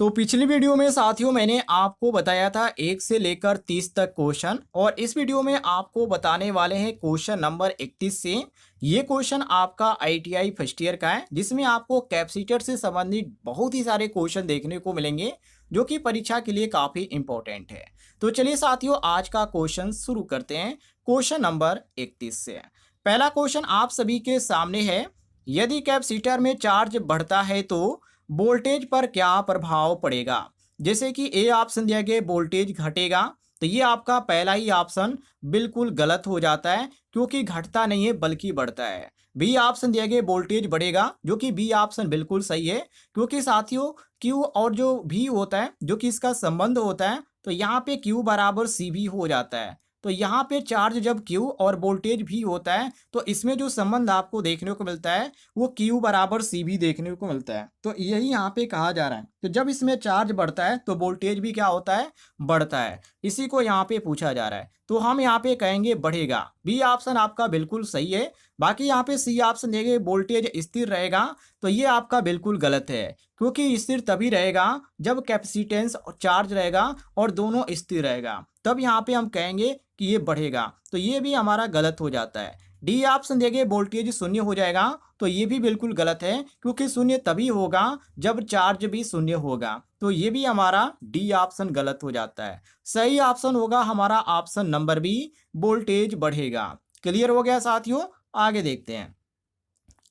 तो पिछली वीडियो में साथियों मैंने आपको बताया था 1 से लेकर 30 तक क्वेश्चन, और इस वीडियो में आपको बताने वाले हैं क्वेश्चन नंबर 31 से। ये क्वेश्चन आपका आईटीआई फर्स्ट ईयर का है, जिसमें आपको कैपेसिटर से संबंधित बहुत ही सारे क्वेश्चन देखने को मिलेंगे जो कि परीक्षा के लिए काफ़ी इंपॉर्टेंट है। तो चलिए साथियों, आज का क्वेश्चन शुरू करते हैं क्वेश्चन नंबर 31 से। पहला क्वेश्चन आप सभी के सामने है, यदि कैपेसिटर में चार्ज बढ़ता है तो वोल्टेज पर क्या प्रभाव पड़ेगा। जैसे कि ए ऑप्शन दिया गया वोल्टेज घटेगा, तो ये आपका पहला ही ऑप्शन बिल्कुल गलत हो जाता है, क्योंकि घटता नहीं है बल्कि बढ़ता है। बी ऑप्शन दिया गया वोल्टेज बढ़ेगा, जो कि बी ऑप्शन बिल्कुल सही है, क्योंकि साथियों क्यू और जो भी होता है जो कि इसका संबंध होता है, तो यहाँ पे क्यू बराबर सी भी हो जाता है। तो यहाँ पे चार्ज जब क्यू और वोल्टेज भी होता है, तो इसमें जो संबंध आपको देखने को मिलता है वो क्यू बराबर सी भी देखने को मिलता है। तो यही यहाँ पे कहा जा रहा है, तो जब इसमें चार्ज बढ़ता है तो वोल्टेज भी क्या होता है, बढ़ता है। इसी को यहाँ पे पूछा जा रहा है, तो हम यहाँ पे कहेंगे बढ़ेगा। बी ऑप्शन आपका बिल्कुल सही है। बाकी यहाँ पे सी ऑप्शन देंगे वोल्टेज स्थिर रहेगा, तो ये आपका बिल्कुल गलत है, क्योंकि स्थिर तभी रहेगा जब कैपेसिटेंस और चार्ज रहेगा और दोनों स्थिर रहेगा, तब यहाँ पे हम कहेंगे कि ये बढ़ेगा। तो ये भी हमारा गलत हो जाता है। डी ऑप्शन देंगे वोल्टेज शून्य हो जाएगा, तो ये भी बिल्कुल गलत है, क्योंकि शून्य तभी होगा जब चार्ज भी शून्य होगा। तो ये भी हमारा डी ऑप्शन गलत हो जाता है। सही ऑप्शन होगा हमारा ऑप्शन नंबर बी, वोल्टेज बढ़ेगा। क्लियर हो गया साथियों, आगे देखते हैं।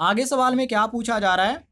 आगे सवाल में क्या पूछा जा रहा है,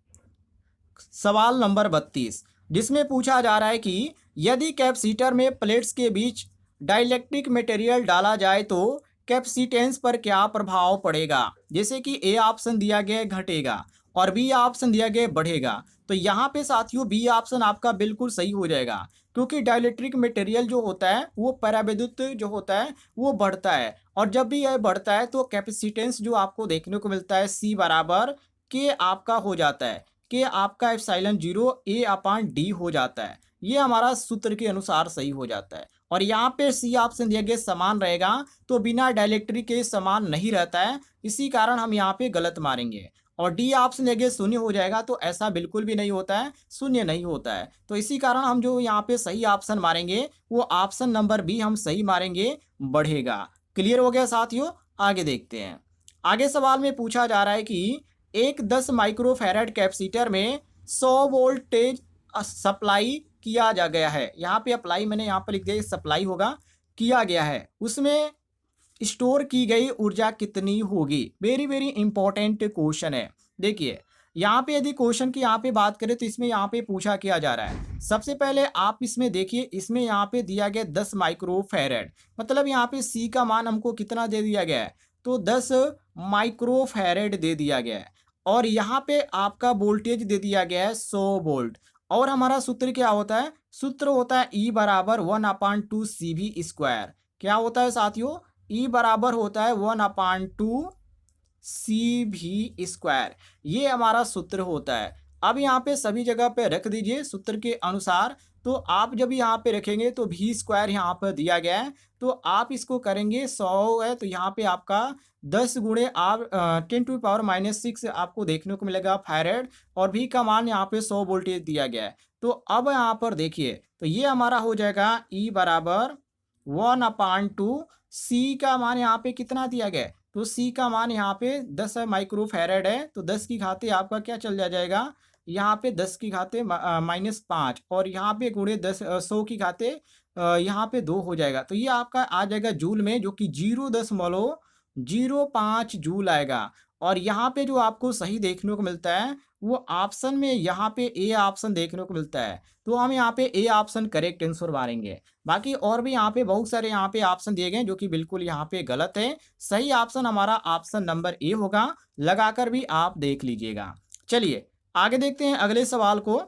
सवाल नंबर 32, जिसमें पूछा जा रहा है कि यदि कैपेसिटर में प्लेट्स के बीच डाइलेक्ट्रिक मटेरियल डाला जाए तो कैपेसिटेंस पर क्या प्रभाव पड़ेगा। जैसे कि ए ऑप्शन दिया गया घटेगा और बी ऑप्शन दिया गया बढ़ेगा। तो यहाँ पे साथियों बी ऑप्शन आपका बिल्कुल सही हो जाएगा, क्योंकि डाइलेक्ट्रिक मटेरियल जो होता है वो परावैद्युत जो होता है वो बढ़ता है, और जब भी यह बढ़ता है तो कैपेसिटेंस जो आपको देखने को मिलता है सी बराबर के आपका हो जाता है, कि आपका एप्सिलॉन 0 ए अपान डी हो जाता है। ये हमारा सूत्र के अनुसार सही हो जाता है। और यहाँ पे सी ऑप्शन दिया गया समान रहेगा, तो बिना डाइलेक्ट्रिक के समान नहीं रहता है, इसी कारण हम यहाँ पे गलत मारेंगे। और डी ऑप्शन दिया गया शून्य हो जाएगा, तो ऐसा बिल्कुल भी नहीं होता है, शून्य नहीं होता है। तो इसी कारण हम जो यहाँ पे सही ऑप्शन मारेंगे वो ऑप्शन नंबर बी हम सही मारेंगे, बढ़ेगा। क्लियर हो गया साथियों, आगे देखते हैं। आगे सवाल में पूछा जा रहा है कि एक 10 माइक्रोफैराड कैपेसिटर में 100 वोल्टेज सप्लाई किया जा गया है। यहाँ पे अप्लाई मैंने यहाँ पर लिख दिया, सप्लाई होगा किया गया है, उसमें स्टोर की गई ऊर्जा कितनी होगी। वेरी वेरी इंपॉर्टेंट क्वेश्चन है। देखिए यहाँ पे यदि क्वेश्चन की यहाँ पे बात करें तो इसमें यहाँ पे पूछा किया जा रहा है, सबसे पहले आप इसमें देखिए, इसमें यहाँ पे दिया गया 10 माइक्रोफैराड, मतलब यहाँ पे सी का मान हमको कितना दे दिया गया है, तो 10 माइक्रोफैराड दे दिया गया है। और यहाँ पे आपका वोल्टेज दे दिया गया है 100 वोल्ट। और हमारा सूत्र क्या होता है, सूत्र होता है ई बराबर 1/2 सी वी स्क्वायर। क्या होता है साथियों, ई बराबर होता है 1/2 सी भी स्क्वायर, ये हमारा सूत्र होता है। अब यहाँ पे सभी जगह पे रख दीजिए सूत्र के अनुसार। तो आप जब यहाँ पे रखेंगे तो भी स्क्वायर यहाँ पर दिया गया है, तो आप इसको करेंगे 100 है, तो यहाँ पे आपका 10 गुणे आप 10⁻⁻6 आपको देखने को मिलेगा फैरेड, और भी का मान यहाँ पे 100 वोल्टेज दिया गया है। तो अब यहाँ पर देखिए, तो ये हमारा हो जाएगा ई बराबर 1/2 सी का मान यहाँ पे कितना दिया गया है, तो सी का मान यहाँ पे 10 माइक्रोफैराड है, तो 10 की घाते आपका क्या चल जाएगा, यहाँ पे 10 की घाते -5, और यहाँ पे गुणे 100 की घाते यहाँ पे 2 हो जाएगा। तो ये आपका आ जाएगा जूल में, जो कि 0.05 जूल आएगा। और यहाँ पे जो आपको सही देखने को मिलता है वो ऑप्शन में यहाँ पे ए ऑप्शन देखने को मिलता है, तो हम यहाँ पे ए ऑप्शन करेक्ट आंसर मारेंगे। बाकी और भी यहाँ पे बहुत सारे यहाँ पे ऑप्शन दिए गए जो कि बिल्कुल यहाँ पे गलत है। सही ऑप्शन हमारा ऑप्शन नंबर ए होगा, लगाकर भी आप देख लीजिएगा। चलिए आगे देखते हैं अगले सवाल को।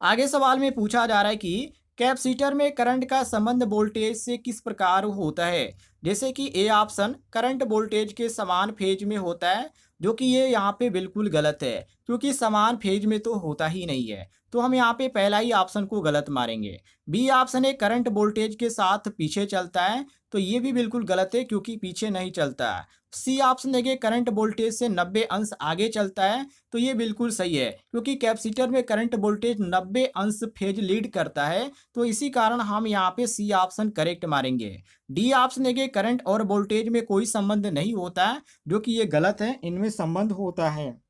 आगे सवाल में पूछा जा रहा है कि कैपेसिटर में करंट का संबंध वोल्टेज से किस प्रकार होता है। जैसे कि ए ऑप्शन करंट वोल्टेज के समान फेज में होता है, जो कि ये यहाँ पे बिल्कुल गलत है, क्योंकि समान फेज में तो होता ही नहीं है। तो हम यहाँ पे पहला ही ऑप्शन को गलत मारेंगे। बी ऑप्शन है करंट वोल्टेज के साथ पीछे चलता है, तो ये भी बिल्कुल गलत है क्योंकि पीछे नहीं चलता है। सी ऑप्शन देखिए करंट वोल्टेज से 90 अंश आगे चलता है, तो ये बिल्कुल सही है क्योंकि कैपेसिटर में करंट वोल्टेज 90 अंश फेज लीड करता है, तो इसी कारण हम यहाँ पे सी ऑप्शन करेक्ट मारेंगे। डी ऑप्शन देखिए करंट और वोल्टेज में कोई संबंध नहीं होता है, जो कि ये गलत है, इनमें संबंध होता है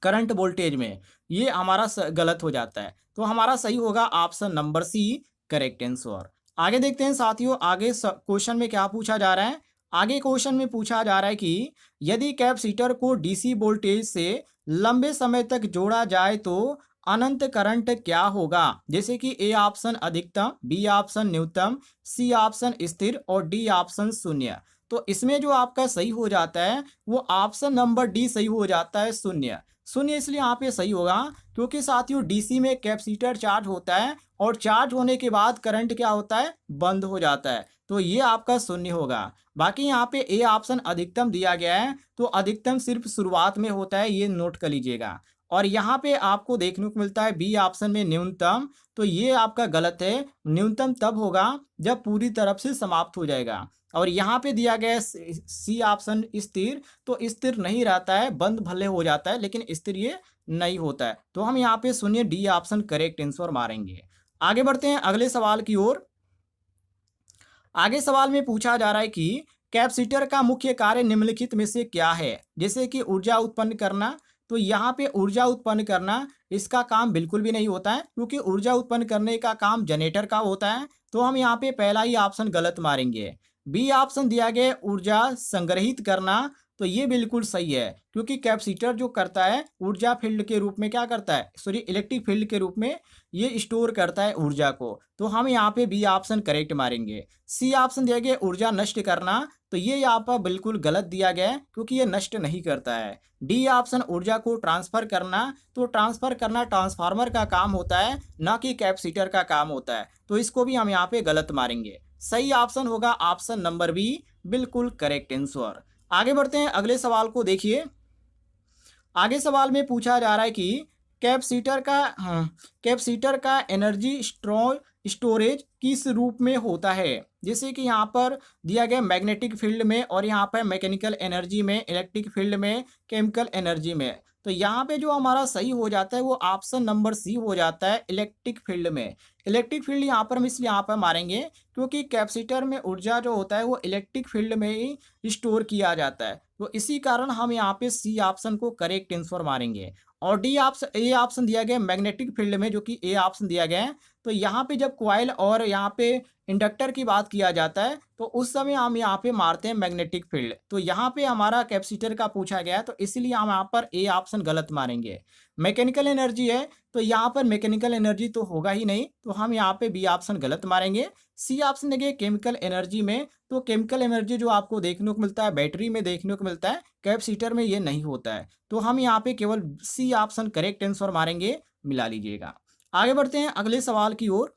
करंट वोल्टेज में, ये हमारा गलत हो जाता है। तो हमारा सही होगा option number C correct answer. आगे देखते हैं साथियों, आगे क्वेश्चन में क्या पूछा जा रहा है। आगे क्वेश्चन में पूछा जा रहा है कि यदि कैपेसिटर को डीसी वोल्टेज से लंबे समय तक जोड़ा जाए तो अनंत करंट क्या होगा। जैसे कि ए ऑप्शन अधिकतम, बी ऑप्शन न्यूनतम, सी ऑप्शन स्थिर और डी ऑप्शन शून्य। तो इसमें जो आपका सही हो जाता है वो ऑप्शन नंबर डी सही हो जाता है, शून्य। शून्य इसलिए यहाँ पे सही होगा क्योंकि साथियों डीसी में कैपेसिटर चार्ज होता है और चार्ज होने के बाद करंट क्या होता है, बंद हो जाता है, तो ये आपका शून्य होगा। बाकी यहाँ पे ए ऑप्शन अधिकतम दिया गया है, तो अधिकतम सिर्फ शुरुआत में होता है, ये नोट कर लीजिएगा। और यहाँ पे आपको देखने को मिलता है बी ऑप्शन में न्यूनतम, तो ये आपका गलत है। न्यूनतम तब होगा जब पूरी तरफ से समाप्त हो जाएगा। और यहाँ पे दिया गया है सी ऑप्शन स्थिर, तो स्थिर नहीं रहता है, बंद भले हो जाता है लेकिन स्थिर ये नहीं होता है। तो हम यहाँ पे सुनिए डी ऑप्शन करेक्ट आंसर मारेंगे। आगे बढ़ते हैं अगले सवाल की ओर। आगे सवाल में पूछा जा रहा है कि कैपेसिटर का मुख्य कार्य निम्नलिखित में से क्या है। जैसे कि ऊर्जा उत्पन्न करना, तो यहाँ पे ऊर्जा उत्पन्न करना इसका काम बिल्कुल भी नहीं होता है क्योंकि ऊर्जा उत्पन्न करने का काम जनरेटर का होता है, तो हम यहाँ पे पहला ही ऑप्शन गलत मारेंगे। बी ऑप्शन दिया गया ऊर्जा संग्रहित करना, तो ये बिल्कुल सही है क्योंकि कैपेसिटर जो करता है ऊर्जा फील्ड के रूप में क्या करता है, सॉरी इलेक्ट्रिक फील्ड के रूप में ये स्टोर करता है ऊर्जा को, तो हम यहाँ पे बी ऑप्शन करेक्ट मारेंगे। सी ऑप्शन दिया गया ऊर्जा नष्ट करना, तो ये यहाँ पर बिल्कुल गलत दिया गया है क्योंकि ये नष्ट नहीं करता है। डी ऑप्शन ऊर्जा को ट्रांसफर करना, तो ट्रांसफर करना ट्रांसफार्मर का काम होता है, ना कि कैपेसिटर का काम होता है, तो इसको भी हम यहाँ पे गलत मारेंगे। सही ऑप्शन होगा ऑप्शन नंबर बी, बिल्कुल करेक्ट आंसर। आगे बढ़ते हैं अगले सवाल को देखिए। आगे सवाल में पूछा जा रहा है कि कैपेसिटर का एनर्जी स्टोरेज किस रूप में होता है। जैसे कि यहाँ पर दिया गया मैग्नेटिक फील्ड में, और यहाँ पर मैकेनिकल एनर्जी में, इलेक्ट्रिक फील्ड में, केमिकल एनर्जी में। तो यहाँ पे जो हमारा सही हो जाता है वो ऑप्शन नंबर सी हो जाता है, इलेक्ट्रिक फील्ड में। इलेक्ट्रिक फील्ड यहाँ पर हम इसलिए यहाँ पर मारेंगे क्योंकि कैपेसिटर में ऊर्जा जो होता है वो इलेक्ट्रिक फील्ड में ही स्टोर किया जाता है, तो इसी कारण हम यहाँ पे सी ऑप्शन को करेक्ट आंसर मारेंगे। और डी ऑप्शन, ए ऑप्शन दिया गया मैग्नेटिक फील्ड में, जो कि ए ऑप्शन दिया गया है। तो यहाँ पे जब कॉइल और यहाँ पे इंडक्टर की बात किया जाता है तो उस समय हम यहाँ पे मारते हैं मैग्नेटिक फील्ड, तो यहाँ पे हमारा कैपेसिटर का पूछा गया है, तो इसलिए हम यहाँ पर ए ऑप्शन गलत मारेंगे। मैकेनिकल एनर्जी है, तो यहाँ पर मैकेनिकल एनर्जी तो होगा ही नहीं, तो हम यहाँ पे बी ऑप्शन गलत मारेंगे। सी ऑप्शन देखिए केमिकल एनर्जी में, तो केमिकल एनर्जी जो आपको देखने को मिलता है बैटरी में देखने को मिलता है, कैपेसिटर में ये नहीं होता है, तो हम यहाँ पे केवल सी ऑप्शन करेक्ट आंसर मारेंगे, मिला लीजिएगा। आगे बढ़ते हैं अगले सवाल की ओर।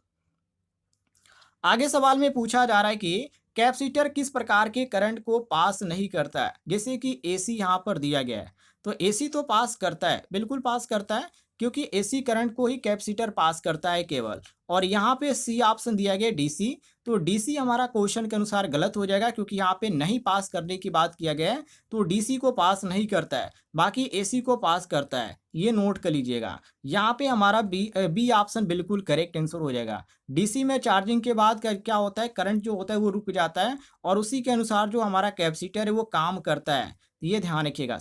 आगे सवाल में पूछा जा रहा है कि कैपेसिटर किस प्रकार के करंट को पास नहीं करता है। जैसे कि एसी यहाँ पर दिया गया है, तो एसी तो पास करता है, बिल्कुल पास करता है क्योंकि एसी करंट को ही कैपेसिटर पास करता है केवल। और यहाँ पे सी ऑप्शन दिया गया डीसी, तो डीसी हमारा क्वेश्चन के अनुसार गलत हो जाएगा क्योंकि यहाँ पे नहीं पास करने की बात किया गया है, तो डीसी को पास नहीं करता है, बाकी एसी को पास करता है, ये नोट कर लीजिएगा। यहाँ पे हमारा बी ऑप्शन बिल्कुल करेक्ट आंसर हो जाएगा। डीसी में चार्जिंग के बाद क्या होता है, करंट जो होता है वो रुक जाता है और उसी के अनुसार जो हमारा कैपेसिटर है वो काम करता है, ये ध्यान रखिएगा।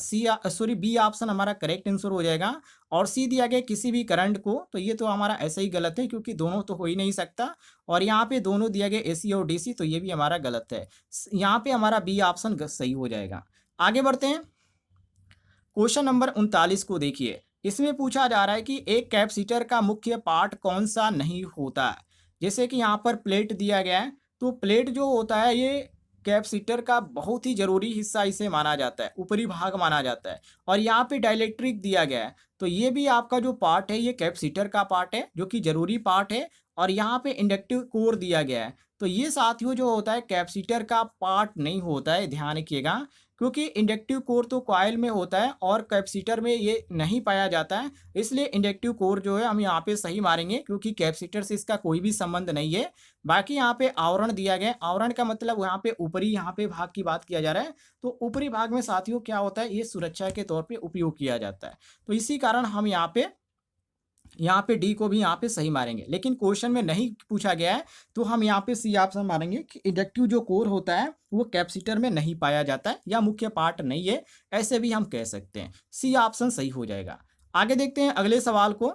बी ऑप्शन हमारा करेक्ट आंसर हो जाएगा। और सी दिया गया किसी भी करंट को, तो ये तो हमारा ऐसा ही गलत है क्योंकि दोनों तो हो ही नहीं सकता। और यहाँ पे दोनों दिया गया एसी और डीसी, तो ये भी हमारा गलत है। यहाँ पे हमारा बी ऑप्शन सही हो जाएगा। आगे बढ़ते हैं क्वेश्चन नंबर 39 को देखिए। इसमें पूछा जा रहा है कि एक कैपेसिटर का मुख्य पार्ट कौन सा नहीं होता है। जैसे कि यहाँ पर प्लेट दिया गया है, तो प्लेट जो होता है ये कैपेसिटर का बहुत ही जरूरी हिस्सा इसे माना जाता है, ऊपरी भाग माना जाता है। और यहाँ पे डाइलेक्ट्रिक दिया गया है, तो ये भी आपका जो पार्ट है ये कैपेसिटर का पार्ट है, जो कि जरूरी पार्ट है। और यहाँ पे इंडक्टिव कोर दिया गया है, तो ये साथियों जो होता है कैपेसिटर का पार्ट नहीं होता है, ध्यान रखिएगा। क्योंकि इंडक्टिव कोर तो कॉइल में होता है और कैपेसिटर में ये नहीं पाया जाता है, इसलिए इंडक्टिव कोर जो है हम यहाँ पे सही मारेंगे, क्योंकि कैपेसिटर से इसका कोई भी संबंध नहीं है। बाकी यहाँ पे आवरण दिया गया है, आवरण का मतलब यहाँ पे ऊपरी यहाँ पे भाग की बात किया जा रहा है। तो ऊपरी भाग में साथियों क्या होता है, ये सुरक्षा के तौर पे उपयोग किया जाता है। तो इसी कारण हम यहाँ पे डी को भी यहाँ पे सही मारेंगे, लेकिन क्वेश्चन में नहीं पूछा गया है, तो हम यहाँ पे सी ऑप्शन मारेंगे कि इंडक्टिव जो कोर होता है वो कैपेसिटर में नहीं पाया जाता है या मुख्य पार्ट नहीं है, ऐसे भी हम कह सकते हैं। सी ऑप्शन सही हो जाएगा। आगे देखते हैं अगले सवाल को।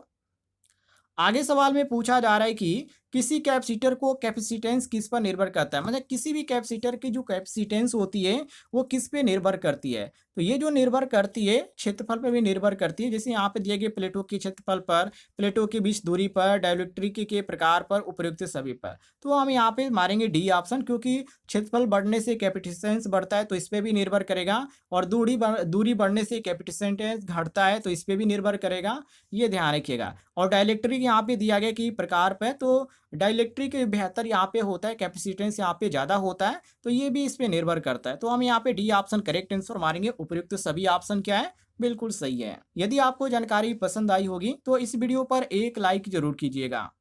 आगे सवाल में पूछा जा रहा है कि किसी कैपेसिटर को कैपेसिटेंस किस पर निर्भर करता है, मतलब किसी भी कैपेसिटर की जो कैपेसिटेंस होती है वो किस पे निर्भर करती है। तो ये जो निर्भर करती है क्षेत्रफल पर भी निर्भर करती है, जैसे यहाँ पे दिए गए प्लेटों के क्षेत्रफल पर, प्लेटों के बीच दूरी पर, डाइलेक्ट्रिक के प्रकार पर, उपयुक्त सभी पर। तो हम यहाँ पे मारेंगे डी ऑप्शन, क्योंकि क्षेत्रफल बढ़ने से कैपेसिटेंस बढ़ता है तो इस पे भी निर्भर करेगा, और दूरी बढ़ने से कैपेसिटेंस घटता है तो इस पे भी निर्भर करेगा, ये ध्यान रखिएगा। और डाइलेक्ट्रिक यहाँ पे दिया गया कि प्रकार पे, तो डाइलेक्ट्रिक बेहतर यहाँ पे होता है, कैपेसिटेंस यहाँ पे ज़्यादा होता है, तो ये भी इस पे निर्भर करता है। तो हम यहाँ पे डी ऑप्शन करेक्ट आंसर मारेंगे। उपयुक्त सभी ऑप्शन क्या है, बिल्कुल सही है। यदि आपको जानकारी पसंद आई होगी तो इस वीडियो पर एक लाइक जरूर कीजिएगा।